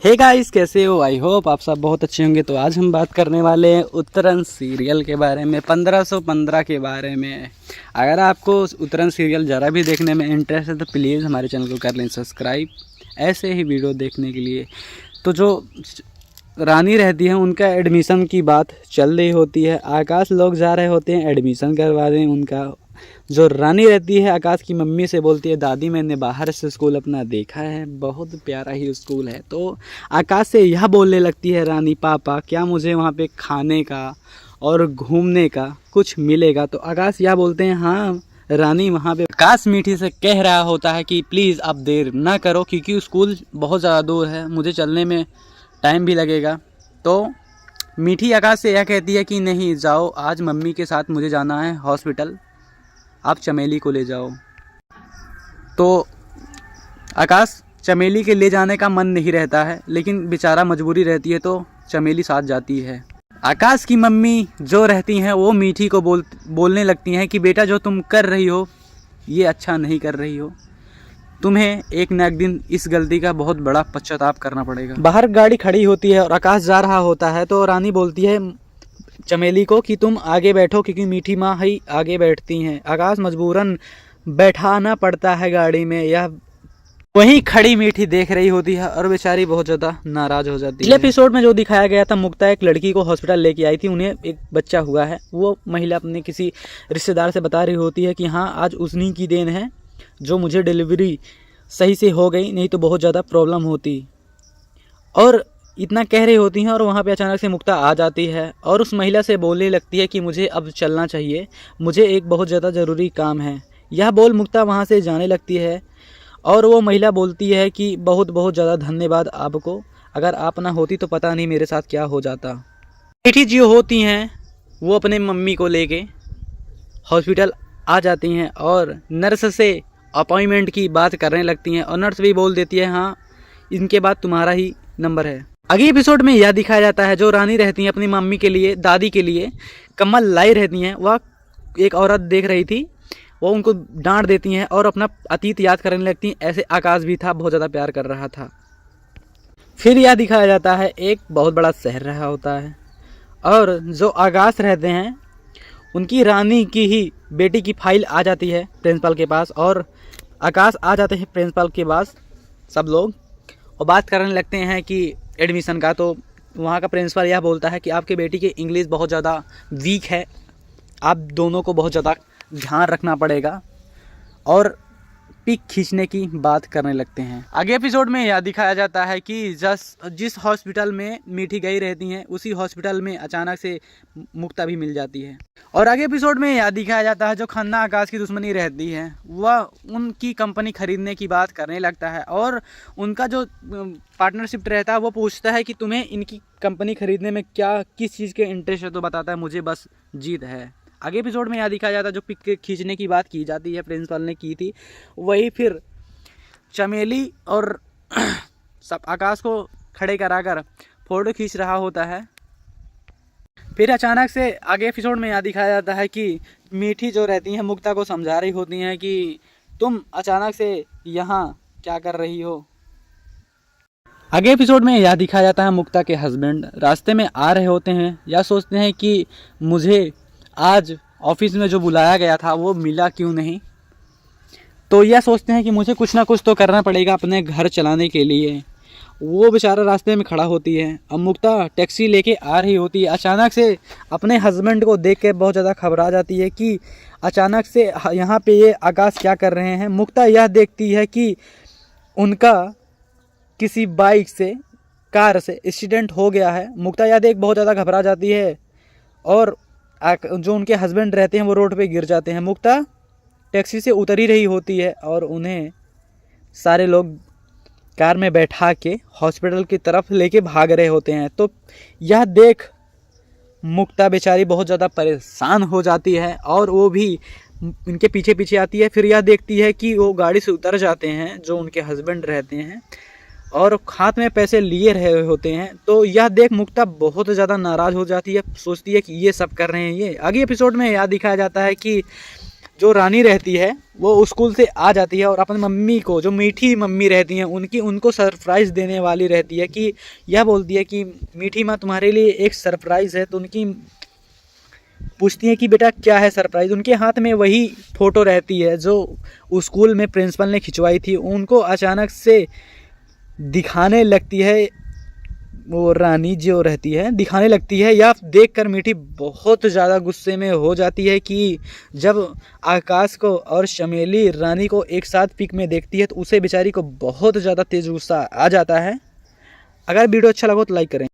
Hey guys, कैसे हो? I hope आप सब बहुत अच्छे होंगे। तो आज हम बात करने वाले हैं उत्तरन सीरियल के बारे में, 1515 के बारे में। अगर आपको उत्तरन सीरियल ज़रा भी देखने में इंटरेस्ट है तो प्लीज़ हमारे चैनल को कर लें सब्सक्राइब, ऐसे ही वीडियो देखने के लिए। तो जो रानी रहती हैं उनका एडमिशन की बात चल रही होती है। आकाश लोग जा रहे होते हैं एडमिशन करवा दें उनका। जो रानी रहती है आकाश की मम्मी से बोलती है, दादी मैंने बाहर से स्कूल अपना देखा है, बहुत प्यारा ही स्कूल है। तो आकाश से यह बोलने लगती है रानी, पापा क्या मुझे वहाँ पे खाने का और घूमने का कुछ मिलेगा? तो आकाश यह बोलते हैं, हाँ रानी। वहाँ पे आकाश मीठी से कह रहा होता है कि प्लीज़ आप देर ना करो, क्योंकि स्कूल बहुत ज़्यादा दूर है, मुझे चलने में टाइम भी लगेगा। तो मीठी आकाश से यह कहती है कि नहीं जाओ, आज मम्मी के साथ मुझे जाना है हॉस्पिटल, आप चमेली को ले जाओ। तो आकाश चमेली के ले जाने का मन नहीं रहता है, लेकिन बेचारा मजबूरी रहती है तो चमेली साथ जाती है। आकाश की मम्मी जो रहती हैं वो मीठी को बोलने लगती हैं कि बेटा जो तुम कर रही हो ये अच्छा नहीं कर रही हो, तुम्हें एक न एक दिन इस गलती का बहुत बड़ा पश्चाताप करना पड़ेगा। बाहर गाड़ी खड़ी होती है और आकाश जा रहा होता है तो रानी बोलती है चमेली को कि तुम आगे बैठो, क्योंकि मीठी माँ ही आगे बैठती हैं। आकाश मजबूरन बैठाना पड़ता है गाड़ी में। यह वहीं खड़ी मीठी देख रही होती है और बेचारी बहुत ज़्यादा नाराज़ हो जाती है। पिछले एपिसोड में जो दिखाया गया था, मुक्ता एक लड़की को हॉस्पिटल लेके आई थी, उन्हें एक बच्चा हुआ है। वो महिला अपने किसी रिश्तेदार से बता रही होती है कि हाँ आज उन्हीं की देन है जो मुझे डिलीवरी सही से हो गई, नहीं तो बहुत ज़्यादा प्रॉब्लम होती। और इतना कह रही होती हैं और वहाँ पे अचानक से मुक्ता आ जाती है और उस महिला से बोलने लगती है कि मुझे अब चलना चाहिए, मुझे एक बहुत ज़्यादा ज़रूरी काम है। यह बोल मुक्ता वहाँ से जाने लगती है और वो महिला बोलती है कि बहुत बहुत ज़्यादा धन्यवाद आपको, अगर आप ना होती तो पता नहीं मेरे साथ क्या हो जाता। मीठी जी होती हैं वो अपने मम्मी को लेके हॉस्पिटल आ जाती हैं और नर्स से अपॉइंटमेंट की बात करने लगती हैं और नर्स भी बोल देती है, हाँ इनके बाद तुम्हारा ही नंबर है। अगले एपिसोड में यह दिखाया जाता है जो रानी रहती हैं अपनी मम्मी के लिए, दादी के लिए कम्बल लाई रहती हैं। वह एक औरत देख रही थी, वो उनको डांट देती हैं और अपना अतीत याद करने लगती हैं। ऐसे आकाश भी था, बहुत ज़्यादा प्यार कर रहा था। फिर यह दिखाया जाता है एक बहुत बड़ा शहर रहा होता है और जो आकाश रहते हैं उनकी रानी की ही बेटी की फाइल आ जाती है प्रिंसिपल के पास और आकाश आ जाते हैं प्रिंसिपल के पास सब लोग और बात करने लगते हैं कि एडमिशन का। तो वहाँ का प्रिंसिपल यह बोलता है कि आपके बेटी की इंग्लिश बहुत ज़्यादा वीक है, आप दोनों को बहुत ज़्यादा ध्यान रखना पड़ेगा और पिक खींचने की बात करने लगते हैं। आगे एपिसोड में यह दिखाया जाता है कि जिस हॉस्पिटल में मीठी गई रहती हैं उसी हॉस्पिटल में अचानक से मुक्ता भी मिल जाती है। और आगे एपिसोड में यह दिखाया जाता है जो खन्ना आकाश की दुश्मनी रहती है वह उनकी कंपनी खरीदने की बात करने लगता है और उनका जो पार्टनरशिप रहता है वो पूछता है कि तुम्हें इनकी कंपनी खरीदने में क्या किस चीज़ के इंटरेस्ट है, तो बताता है मुझे बस जीत है। आगे एपिसोड में यह दिखाया जाता है जो पिक खींचने की बात की जाती है प्रिंसिपल ने की थी, वही फिर चमेली और सब आकाश को खड़े कराकर फोटो खींच रहा होता है। फिर अचानक से आगे एपिसोड में यह दिखाया जाता है कि मीठी जो रहती हैं मुक्ता को समझा रही होती हैं कि तुम अचानक से यहाँ क्या कर रही हो। आगे एपिसोड में यह दिखाया जाता है मुक्ता के हस्बैंड रास्ते में आ रहे होते हैं, या सोचते हैं कि मुझे आज ऑफिस में जो बुलाया गया था वो मिला क्यों नहीं। तो यह सोचते हैं कि मुझे कुछ ना कुछ तो करना पड़ेगा अपने घर चलाने के लिए। वो बेचारा रास्ते में खड़ा होती है। अब मुक्ता टैक्सी लेके आ रही होती है, अचानक से अपने हस्बैंड को देख के बहुत ज़्यादा घबरा जाती है कि अचानक से यहाँ पे ये आकाश क्या कर रहे हैं। मुक्ता यह देखती है कि उनका किसी बाइक से कार से एक्सीडेंट हो गया है। मुक्ता यह देख बहुत ज़्यादा घबरा जाती है और जो उनके हस्बैंड रहते हैं वो रोड पे गिर जाते हैं। मुक्ता टैक्सी से उतर ही रही होती है और उन्हें सारे लोग कार में बैठा के हॉस्पिटल की तरफ लेके भाग रहे होते हैं। तो यह देख मुक्ता बेचारी बहुत ज़्यादा परेशान हो जाती है और वो भी इनके पीछे पीछे आती है। फिर यह देखती है कि वो गाड़ी से उतर जाते हैं जो उनके हस्बैंड रहते हैं और हाथ में पैसे लिए रहे होते हैं। तो यह देख मुक्ता बहुत ज़्यादा नाराज़ हो जाती है, सोचती है कि ये सब कर रहे हैं ये। आगे एपिसोड में यह दिखाया जाता है कि जो रानी रहती है वो स्कूल से आ जाती है और अपनी मम्मी को, जो मीठी मम्मी रहती हैं उनको सरप्राइज़ देने वाली रहती है, कि यह बोलती है कि मीठी माँ तुम्हारे लिए एक सरप्राइज़ है। तो उनकी पूछती है कि बेटा क्या है सरप्राइज़। उनके हाथ में वही फ़ोटो रहती है जो स्कूल में प्रिंसिपल ने खिंचवाई थी। उनको अचानक से दिखाने लगती है, वो रानी जो रहती है दिखाने लगती है, या देखकर मीठी बहुत ज़्यादा गुस्से में हो जाती है कि जब आकाश को और चमेली रानी को एक साथ पिक में देखती है तो उसे बेचारी को बहुत ज़्यादा तेज़ गुस्सा आ जाता है। अगर वीडियो अच्छा लगा तो लाइक करें।